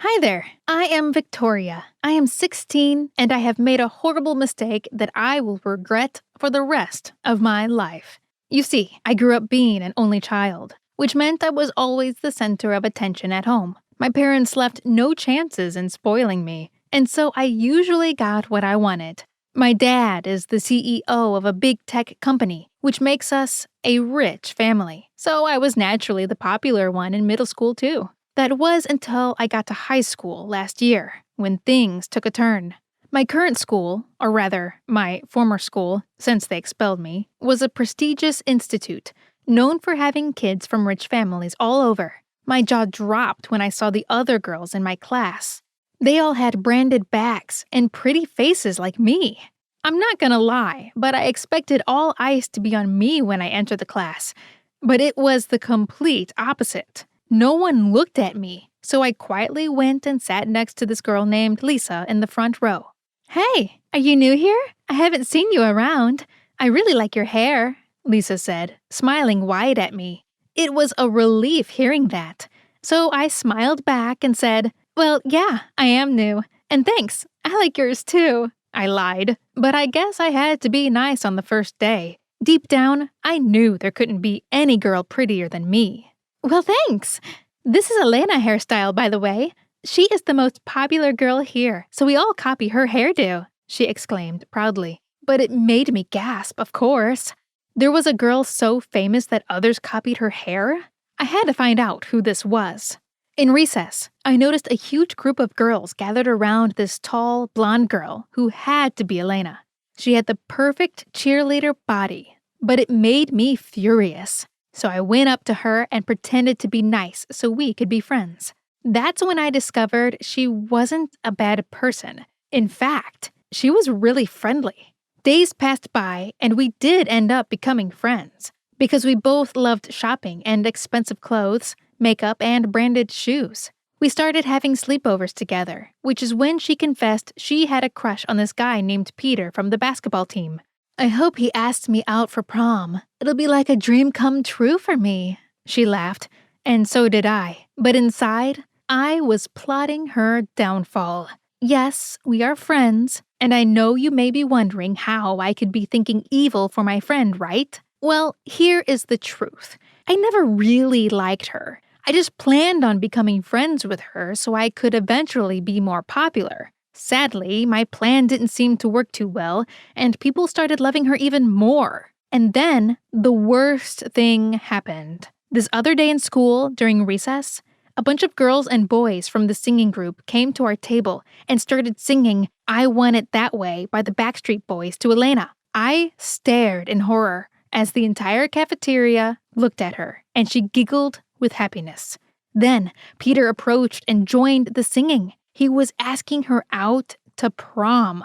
Hi there, I am Victoria. I am 16 and I have made a horrible mistake that I will regret for the rest of my life. You see, I grew up being an only child, which meant I was always the center of attention at home. My parents left no chances in spoiling me, and so I usually got what I wanted. My dad is the CEO of a big tech company, which makes us a rich family, so I was naturally the popular one in middle school too. That was until I got to high school last year, when things took a turn. My current school, or rather, my former school, since they expelled me, was a prestigious institute, known for having kids from rich families all over. My jaw dropped when I saw the other girls in my class. They all had branded bags and pretty faces like me. I'm not gonna lie, but I expected all eyes to be on me when I entered the class. But it was the complete opposite. No one looked at me, so I quietly went and sat next to this girl named Lisa in the front row. "Hey, are you new here? I haven't seen you around. I really like your hair," Lisa said, smiling wide at me. It was a relief hearing that. So I smiled back and said, "Well, yeah, I am new. And thanks, I like yours too." I lied, but I guess I had to be nice on the first day. Deep down, I knew there couldn't be any girl prettier than me. "Well, thanks. This is Elena hairstyle, by the way. She is the most popular girl here, so we all copy her hairdo," she exclaimed proudly. But it made me gasp, of course. There was a girl so famous that others copied her hair? I had to find out who this was. In recess, I noticed a huge group of girls gathered around this tall, blonde girl who had to be Elena. She had the perfect cheerleader body, but it made me furious. So I went up to her and pretended to be nice so we could be friends. That's when I discovered she wasn't a bad person. In fact, she was really friendly. Days passed by and we did end up becoming friends because we both loved shopping and expensive clothes, makeup, and branded shoes. We started having sleepovers together, which is when she confessed she had a crush on this guy named Peter from the basketball team. "I hope he asks me out for prom. It'll be like a dream come true for me," she laughed, and so did I. But inside, I was plotting her downfall. Yes, we are friends, and I know you may be wondering how I could be thinking evil for my friend, right? Well, here is the truth. I never really liked her. I just planned on becoming friends with her so I could eventually be more popular. Sadly, my plan didn't seem to work too well, and people started loving her even more. And then, the worst thing happened. This other day in school, during recess, a bunch of girls and boys from the singing group came to our table and started singing "I Want It That Way" by the Backstreet Boys to Elena. I stared in horror as the entire cafeteria looked at her, and she giggled with happiness. Then, Peter approached and joined the singing. He was asking her out to prom.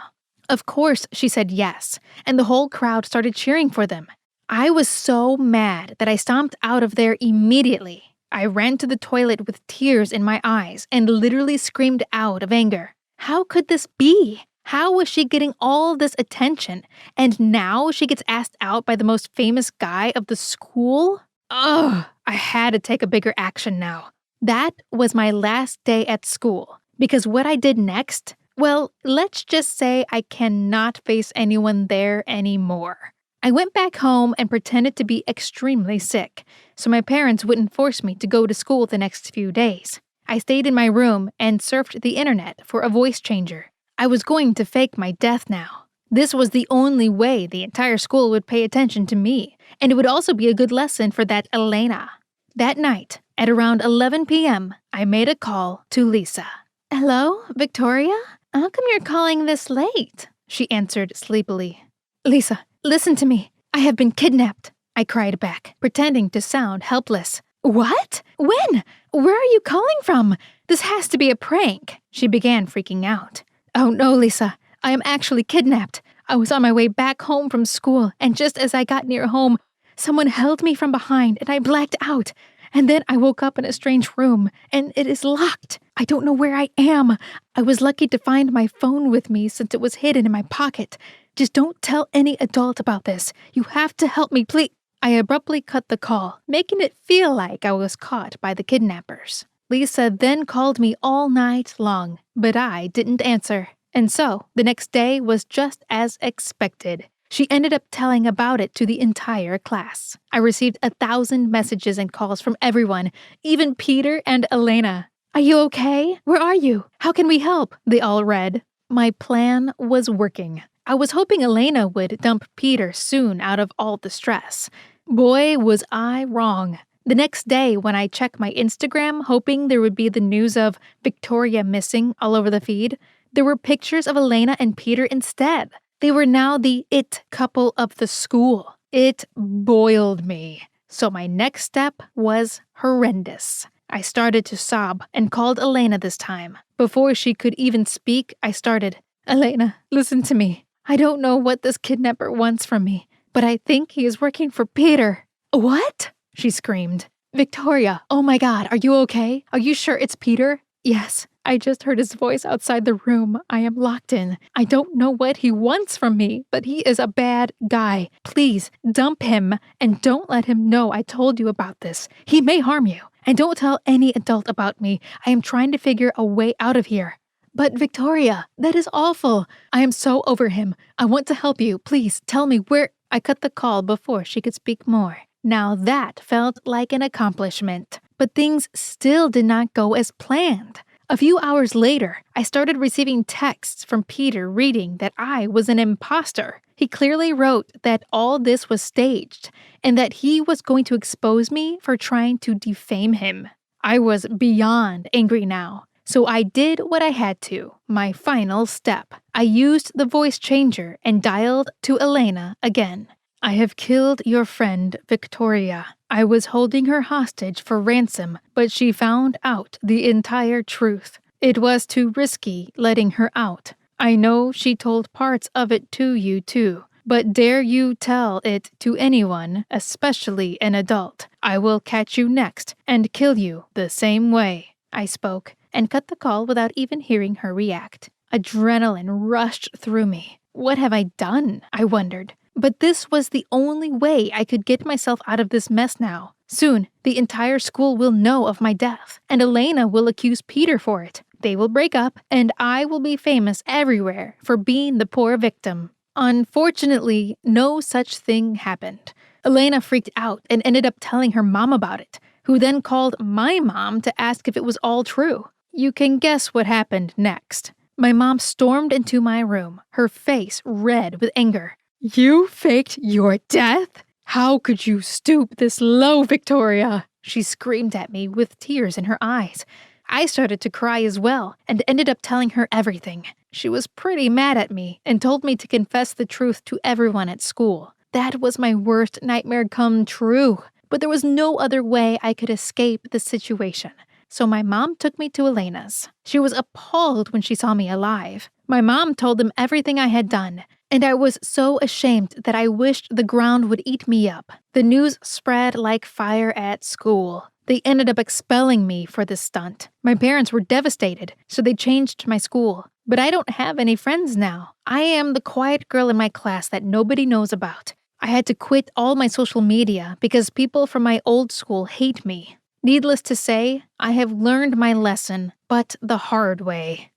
Of course, she said yes, and the whole crowd started cheering for them. I was so mad that I stomped out of there immediately. I ran to the toilet with tears in my eyes and literally screamed out of anger. How could this be? How was she getting all this attention, and now she gets asked out by the most famous guy of the school? Ugh, I had to take a bigger action now. That was my last day at school. Because what I did next, well, let's just say I cannot face anyone there anymore. I went back home and pretended to be extremely sick, so my parents wouldn't force me to go to school the next few days. I stayed in my room and surfed the internet for a voice changer. I was going to fake my death now. This was the only way the entire school would pay attention to me, and it would also be a good lesson for that Elena. That night, at around 11 p.m., I made a call to Lisa. "Hello, Victoria? How come you're calling this late?" she answered sleepily. "Lisa, listen to me. I have been kidnapped," I cried back, pretending to sound helpless. "What? When? Where are you calling from? This has to be a prank," she began freaking out. "Oh no, Lisa. I am actually kidnapped. I was on my way back home from school, and just as I got near home, someone held me from behind and I blacked out. And then I woke up in a strange room, and it is locked. I don't know where I am. I was lucky to find my phone with me since it was hidden in my pocket. Just don't tell any adult about this. You have to help me, please." I abruptly cut the call, making it feel like I was caught by the kidnappers. Lisa then called me all night long, but I didn't answer. And so, the next day was just as expected. She ended up telling about it to the entire class. I received 1,000 messages and calls from everyone, even Peter and Elena. "Are you okay? Where are you? How can we help?" they all read. My plan was working. I was hoping Elena would dump Peter soon out of all the stress. Boy, was I wrong. The next day, when I checked my Instagram hoping there would be the news of Victoria missing all over the feed, there were pictures of Elena and Peter instead. They were now the it couple of the school. It boiled me. So my next step was horrendous. I started to sob and called Elena this time. Before she could even speak, I started, "Elena, listen to me. I don't know what this kidnapper wants from me, but I think he is working for Peter." "What?" she screamed. "Victoria, oh my God, are you okay? Are you sure it's Peter?" "Yes, I just heard his voice outside the room I am locked in. I don't know what he wants from me, but he is a bad guy. Please dump him and don't let him know I told you about this. He may harm you. And don't tell any adult about me. I am trying to figure a way out of here." "But Victoria, that is awful. I am so over him. I want to help you. Please tell me where—" I cut the call before she could speak more. Now that felt like an accomplishment. But things still did not go as planned. A few hours later, I started receiving texts from Peter reading that I was an imposter. He clearly wrote that all this was staged and that he was going to expose me for trying to defame him. I was beyond angry now, so I did what I had to, my final step. I used the voice changer and dialed to Elena again. "I have killed your friend, Victoria. I was holding her hostage for ransom, but she found out the entire truth. It was too risky letting her out. I know she told parts of it to you too, but dare you tell it to anyone, especially an adult, I will catch you next and kill you the same way." I spoke and cut the call without even hearing her react. Adrenaline rushed through me. What have I done? I wondered. But this was the only way I could get myself out of this mess now. Soon, the entire school will know of my death, and Elena will accuse Peter for it. They will break up, and I will be famous everywhere for being the poor victim. Unfortunately, no such thing happened. Elena freaked out and ended up telling her mom about it, who then called my mom to ask if it was all true. You can guess what happened next. My mom stormed into my room, her face red with anger. "You faked your death? How could you stoop this low, Victoria?" She screamed at me with tears in her eyes. I started to cry as well and ended up telling her everything. She was pretty mad at me and told me to confess the truth to everyone at school. That was my worst nightmare come true, but there was no other way I could escape the situation. So my mom took me to Elena's. She was appalled when she saw me alive. My mom told them everything I had done, and I was so ashamed that I wished the ground would eat me up. The news spread like fire at school. They ended up expelling me for this stunt. My parents were devastated, so they changed my school. But I don't have any friends now. I am the quiet girl in my class that nobody knows about. I had to quit all my social media because people from my old school hate me. Needless to say, I have learned my lesson, but the hard way.